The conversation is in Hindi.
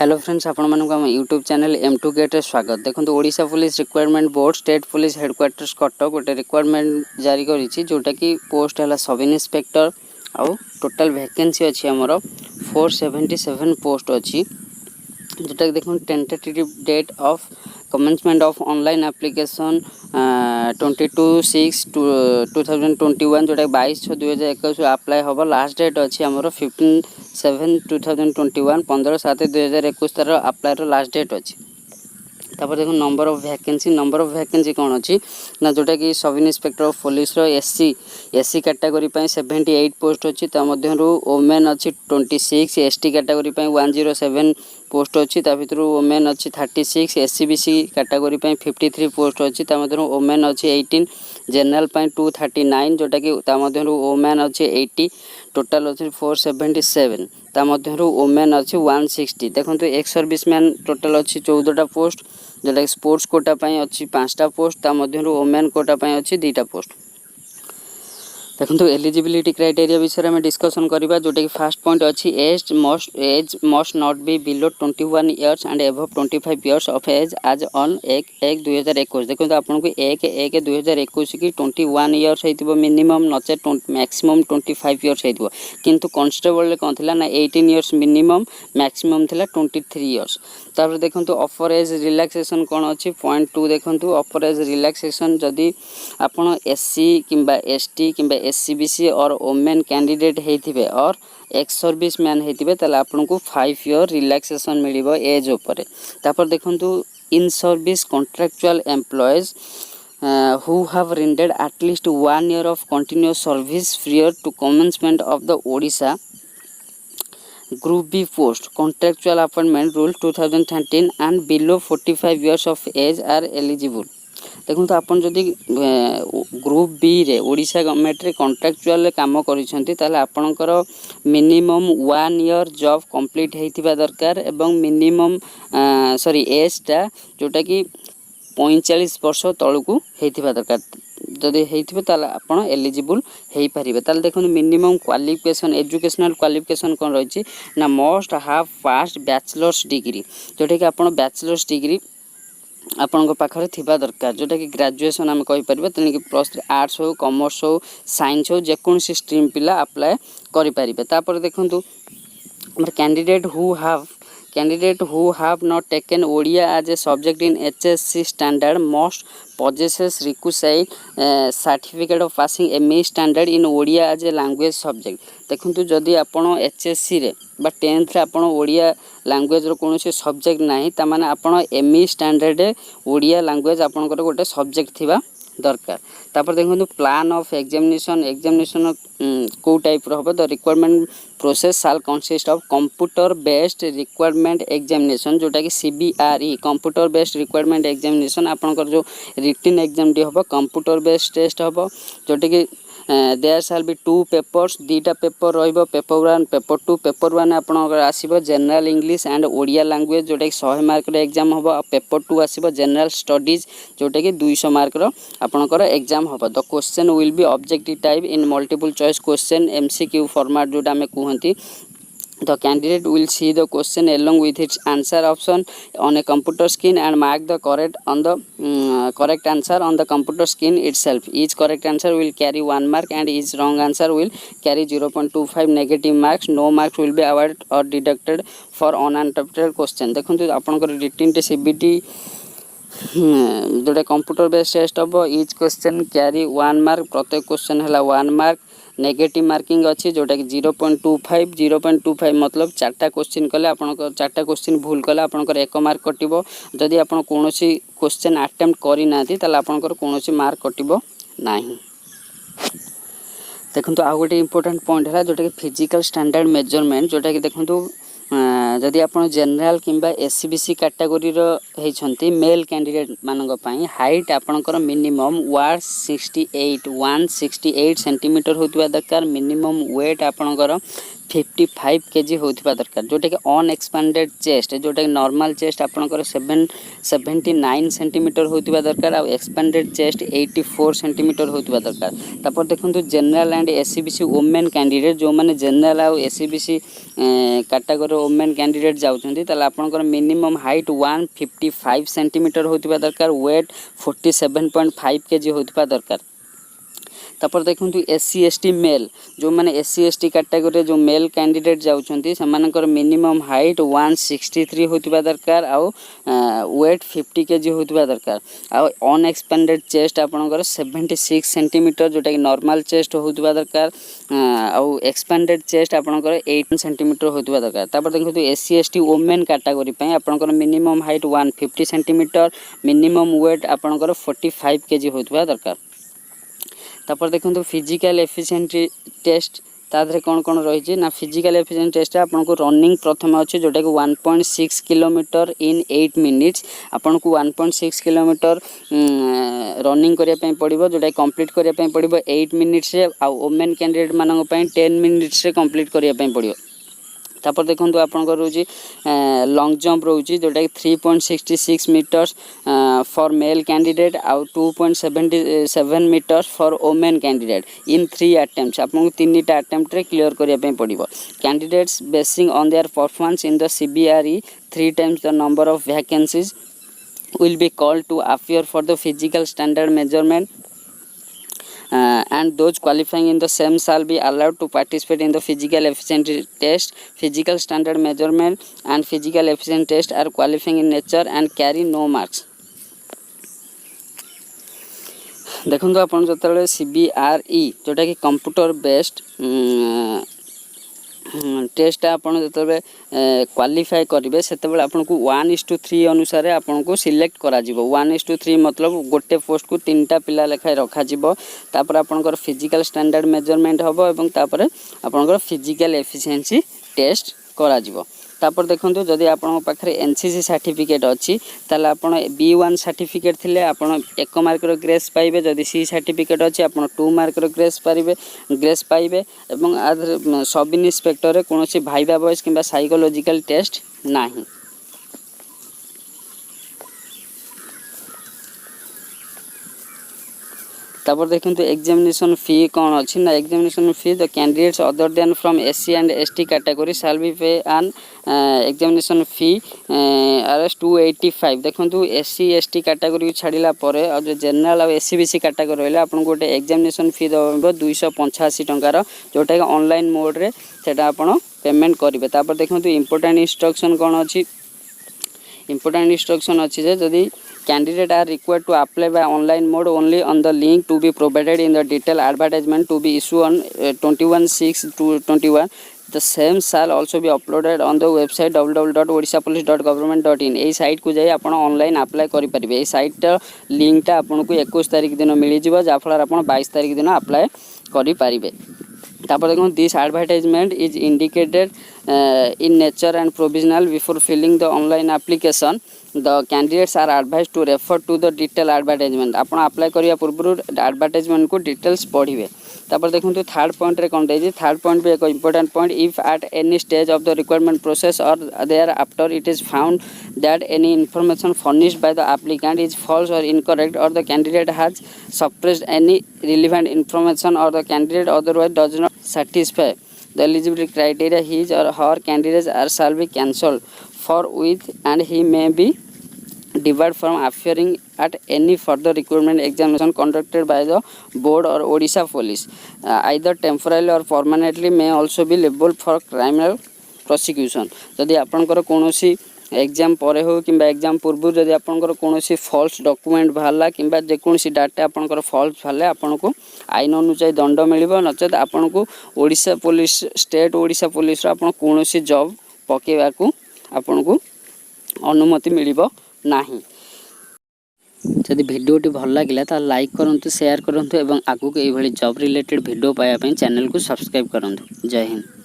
हेलो फ्रेंड्स, आपण मानक आम यूट्यूब चैनल M2 गेट स्वागत। देखो Odisha police requirement board state police headquarters Cuttack गोटे रिक्वायरमेंट जारी करी जोटा कि पोस्ट है सब इन्स्पेक्टर आउ टोटल वैकेंसी अच्छी आमर 477 पोस्ट अच्छी जोटा कि देखो tentative date of commencement of online application 22/6/2021 जोटा 22/6/2021 अप्लाई हम। लास्ट डेट अच्छी आमर 15/7/2021 15/7/2021 तार अप्लाई लास्ट डेट अच्छी। तापर देखो नंबर ऑफ वैकेंसी कौन अच्छी ना जोटा कि sub inspector of police SC category 78 post अच्छी। वोमेन अच्छी 26, एसटी कैटेगरी 107 पोस्ट अच्छी। भितर वोमेन अच्छी 36, एससीबीसी कैटेगरी 53 पोस्ट अच्छी। वोमेन अच्छी 18, जनरल 239 जोटा कि वोमेन अच्छी 80, टोटाल अच्छी 477। वोमेन अच्छी 160। देखो एक्स सर्विसमैन टोटाल अच्छी 14टा पोस्ट जोटा कि स्पोर्ट्स कोटा अच्छी 5टा पोस्ट। वोमेन कोटा अच्छी 2टा पोस्ट। देखो एलिजिबिलिटी क्राइटेरिया विषय में डिस्कसन करवा जोटा कि फास्ट पॉइंट अच्छी age must not be below 21 years and above 25 years of age as on 1/1/2021। देखो आपको 1/1/2021 की 21 इयर्स हो मिनिमम नचे मैक्सिमम 25 इयर्स हो। किंतु कांस्टेबल कौन थी ना 18 इयर्स मिनिमम मैक्सिमम थिला 23 इयर्स। तापर देखो ऑफर एज रिलैक्सेशन कौन अच्छी पॉइंट 2 देखो ऑफर एज रिलैक्सेशन जदि आपन एससी किंबा एसटी किंबा एससीबीसी और वोमेन कैंडिडेट होइथिबे और एक्स सर्विस मैन होइथिबे ताले आपनको 5 ईयर रिलैक्सेशन मिलिबो एज ऊपर। तापर देखंतु in service contractual employees who have rendered at least 1 year of continuous service prior to commencement of the Odisha Group B post contractual appointment rule 2013 and below 45 years of age are eligible। देखो तो आपन जदि ग्रुप बी रे ओडिशा गवर्नमेंट रे कॉन्ट्रैक्चुअल काम करिसेंती ताले आपनकर मिनिमम 1 ईयर जॉब कंप्लीट हेतिबा दरकार एवं मिनिमम एजटा जोटा कि 45 वर्ष तळकू हेतिबा दरकार। जदि हेतिबे ताले आपन एलिजिबल हेई परिबे। ताले देखो मिनिमम क्वालिफिकेशन एजुकेशनल क्वालिफिकेशन कोन रहिछि ना must have passed bachelors degree जोटा कि आपन बैचलर्स डिग्री आपण पाखे थिबा दरकार जोटा कि ग्रेजुएशन आम कहीपर तेणिक प्लस आर्ट्स हो कॉमर्स हो साइंस हो जेकोसी स्ट्रीम पिला अप्लाई करें। तापर देखो candidate who have not taken Odia as a subject in HSC standard must possesses requisite certificate of passing ME standard in Odia as a language subject. देखो जदि आपण HSC रे बा 10th रे आपण ओडिया लैंग्वेज रो कोनोसी सब्जेक्ट नाही ता माने आपण ME स्टैंडर्ड ओडिया लैंग्वेज आपनकर गोटे सब्जेक्ट थिबा दरकार। तापर देखो प्लान ऑफ एग्जामिनेशन को टाइप रो हो द रिक्वायरमेंट प्रोसेस साल consist of computer based requirement examination जोटा कि CBRE computer based requirement examination आपनकर जो रिटन एग्जाम डी हो कंप्यूटर बेस्ड टेस्ट हो जोटा कि देयर शैल बी 2 पेपर्स 2टा पेपर रहिबो पेपर 1 पेपर 2। पेपर 1 आपनकर आसीबो general English and Odia language जोटा कि 100 मार्क रे एग्जाम होबो। पेपर 2 आसीबो जनरल स्टडीज जोटा कि 200 मार्क रो आपनकर एग्जाम होबो। The question will be objective type in multiple choice question MCQ format जोटा हमें कहंती। The candidate will see the question along with its answer option on a computer screen and mark the correct answer on the computer screen itself. Each correct answer will carry 1 mark and each wrong answer will carry 0.25 negative marks. No marks will be awarded or deducted for uninterpreted question। देखो आपनकर रिटन टे CBT जोटा कंप्यूटर बेस्ड टेस्ट हम इच क्वेश्चन कैरी 1 मार्क प्रत्येक क्वेश्चन है 1 मार्क। नेगेटिव मार्किंग अच्छी जोटा कि 0.25 मतलब 4टा क्वेश्चन कले आपनकर 4टा क्वेश्चन भूल कले आपनकर 1 मार्क कटिबो। जदि आपन कोनोसी क्वेश्चन अटेम्प्ट करि नाथि ताले आपनकर कोनोसी मार्क कटिबो नाही। देखो आ गोटे इंपोर्टेंट पॉइंट है जोटा कि फिजिकल स्टैंडर्ड मेजरमेंट जोटा कि देखो जदि आपन जनरल किंबा एससीबीसी कैटेगरी रो हेछंती मेल कैंडिडेट मानक पई हाइट आपनकर मिनिमम 168 सेंटीमीटर होतबा दरकार। मिनिमम वेट आपनकर 55 kg होता दरकार जोटा कि अनएक्सपांडेड चेस्ट जोटा कि नॉर्मल चेस्ट आपंकर 79 सेंटीमीटर होता दरकार आ एक्सपांडेड चेस्ट 84 सेंटीमीटर होता दरकार। तापर देखो general and SCBC women candidate जो मैंने जनरल आ एससीबीसी कैटेगरी वुमेन कैंडिडेट जाऊँगी आपंकर मिनिमम हाइट 155 सेंटीमीटर होता दरकार वेट 47.5 kg होता दरकार। तापर देखो एससी एसटी मेल जो मैंने एससी एसटी कैटेगरी जो मेल कैंडिडेट जाऊँगी से मिनिमम हाइट 163 होता दरकार आउ वेट 50 kg होता दरकार आउ अनएक्सपेंडेड चेस्ट आपंकर 76 सेंटीमीटर जोटा कि नॉर्मल चेस्ट होता दरकार आउ एक्सपेंडेड चेस्ट आपंकर 18 सेंटीमीटर होता दरकार। तापर देखो एससी एसटी वुमेन कैटेगरी आपंकर minimum height 150 centimeter minimum weight आपंकर 45 kg होता दरकार। तापर देखो फिजिकल एफिशिएंसी टेस्ट तादरे कौन कौन रही ना फिजिकल एफिशिएंसी टेस्ट आपन को रनिंग प्रथम अच्छे जोटा कि 1.6 किलोमीटर इन 8 मिनिट्स आपन को 1.6 किलोमीटर रनिंग करने पड़ो जोटा कंप्लीट करने पड़ो 8 मिनिट्स आ वुमेन कैंडिडेट मान 10 मिनिट्स कंप्लीट करने पड़ो। तापर देखो आपंकर रोचे लॉन्ग जंप रोचे जोटा कि 3.66 मीटर्स फॉर मेल कैंडिडेट आउ 2.77 meters for women candidate in 3 attempts आपको 3टा अटेम्प्ट रे क्लियर करने पड़ो। Candidates basing on their performance in the CBRE 3 times the number of vacancies will be called to appear for the physical standard measurement and those qualifying in the same shall be allowed to participate in the physical efficiency test. Physical standard measurement and physical efficiency test are qualifying in nature and carry no marks. देखो आप जो सीबीआरई जोटा कि कंप्यूटर बेस्ड टेस्ट आपन जो क्वालिफाई करेंगे से आपन को 1:3 अनुसार आपन को सिलेक्ट करा 1:3 मतलब गोटे पोस्ट को 3टा पिला लेखाएं रखा तापर आपनकर फिजिकल स्टैंडर्ड मेजरमेंट हम और तापर आपनकर फिजिकल एफिशिएंसी टेस्ट करा तापर देखो जदि आपण पाखे एनसीसी सर्टिफिकेट अच्छी ताल आपण B1 सर्टिफिकेट थिले आपण 1 मार्क ग्रेस पाइबे जदि सी सर्टिफिकेट अच्छी आपण 2 मार्क ग्रेस पाइबे एवं सब इन्स्पेक्टर रे कोनोसी भाइबा वॉइस किंबा साइकोलॉजिकल टेस्ट नाही। तापर देखो एग्जामिनेशन फी कौन अच्छी ना examination fee the candidates other than from SC and ST category shall be पे एन एग्जामिनेशन फी आरएस 285। देखो एससी एसटी कैटेगरी को छाड़ा पर जो जनरल और एससीबीसी कैटेगरी रहा आपको गोटे एग्जामिनेशन फी दब 285 टंकार जोटा कि ऑनलाइन मोड रे सेटा आपण पेमेंट करेंगे। तापर देखो इंपोर्टेंट इंस्ट्रक्शन कौन अच्छी इंपोर्टेंट इंस्ट्रक्शन अच्छी जदि candidate are required to apply by online mode only on the link to be provided in the detailed advertisement to be issued on 21/6/21 the same shall also be uploaded on the website www.odishapolice.government.in এই সাইট को যাই आपण ऑनलाइन अप्लाई करि परिबे। এই साइट लिंक टा आपन को 21 तारिख दिन मिली जिवो जा फल आपण 22 तारिख दिन अप्लाई करि परिबे। तापर देखो this advertisement is indicated in nature and provisional before filling the online application the candidates are advised to refer to the detailed advertisement आपण अप्लाई करिया पूर्व एडवर्टाइजमेंट को डिटेल्स पढ़िबे। तापर देखो थर्ड पॉइंट रे कोन देजी थर्ड पॉइंट भी एक important point if at any stage of the requirement process और thereafter it is found that any information furnished by the applicant is false or incorrect or the candidate has suppressed any relevant information or the candidate otherwise does not satisfy the eligibility criteria his or her candidates are shall be cancelled forthwith and he may be debarred from appearing at any further recruitment examination conducted by the board or Odisha police either temporarily or permanently may also be liable for criminal prosecution। यदि आपनकर कोनोसी एग्जाम पर हो कि एग्जाम पूर्व जदि आपनकर कोनोसी फॉल्स डॉक्यूमेंट बाहरला कि जेकोसी डाटा आपनकर फॉल्स बाहरले आपनको आईन अनुसार दंड मिलिबो नचेत आपनको Odisha police state Odisha police रो आपन कोनोसी जॉब पकेवा को आपनको अनुमति मिलिबो नाही। जदि भिडियोटी भल लगिला तो लाइक करंतु शेयर करंतु एवं आगु को एभली जॉब रिलेटेड वीडियो पाया पई चैनल को सब्सक्राइब करंतु। जय हिंद।